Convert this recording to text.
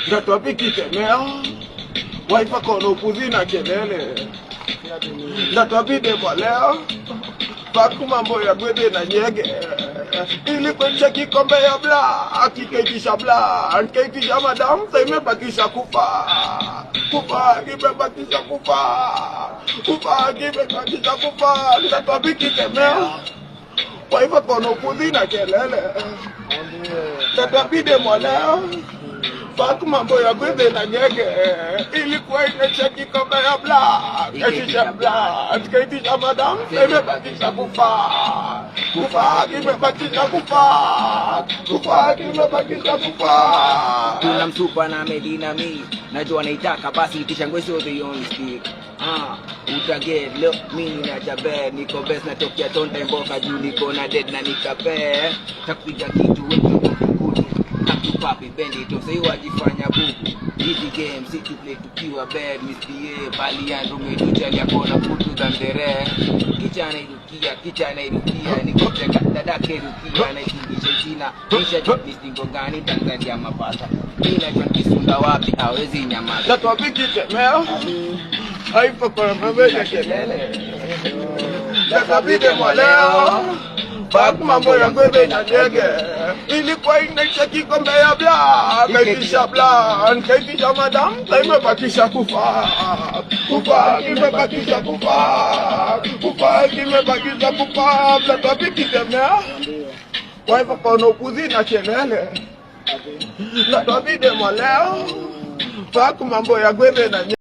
Gato piki temea waifa kono puzi na kelele Gato bide mwaleo Faku mambo ya gwede na nyege Ili kwenye kikombe ya bla Kikaitisha bla Kikaitisha madam Saime bakisha kufa Kufa Kime bakisha kufa Kufa Kime bakisha kufa Gato piki temea waifa kono puzi na kelele Gato bide mwaleo Faku mambo ya gwede na nyege ilikuwa inaisha kikombe ya bla Kaitisha bla Kaitisha madam Imebakisha kufa Kufa Imebakisha kufa Kufa Imebakisha kufa. Kuna msupa na medina mi najua naitaka basi itisha ngweso the only speak utaget look mimi na jabe niko best na tokia tonta mboka juu niko na dead na nikape takupiga kitu wewe papi bendi to say wajifanya buku hizi game si to play tukiwa bad misbehave bali and rumedujali akona putu than the rest kichana irukia nikiteka dadake rukia na itingisha jina kisha jistingo gani Tanzania mapata ila kwa kisunda wapi hawezi nyamaza Gato piki temea haipo kwa mbele kelele Gato bide mwaleo Faku mambo ya gwede na nyege ilikuwa inaisha kikombe ya bla Kaitisha bla Kaitisha madam Imebakisha kufa Kufa Imebakisha kufa Kufa Imebakisha kufa. Gato piki temea waifa kono puzi na kelele Gato bide mwaleo Faku mambo ya gwede na nyege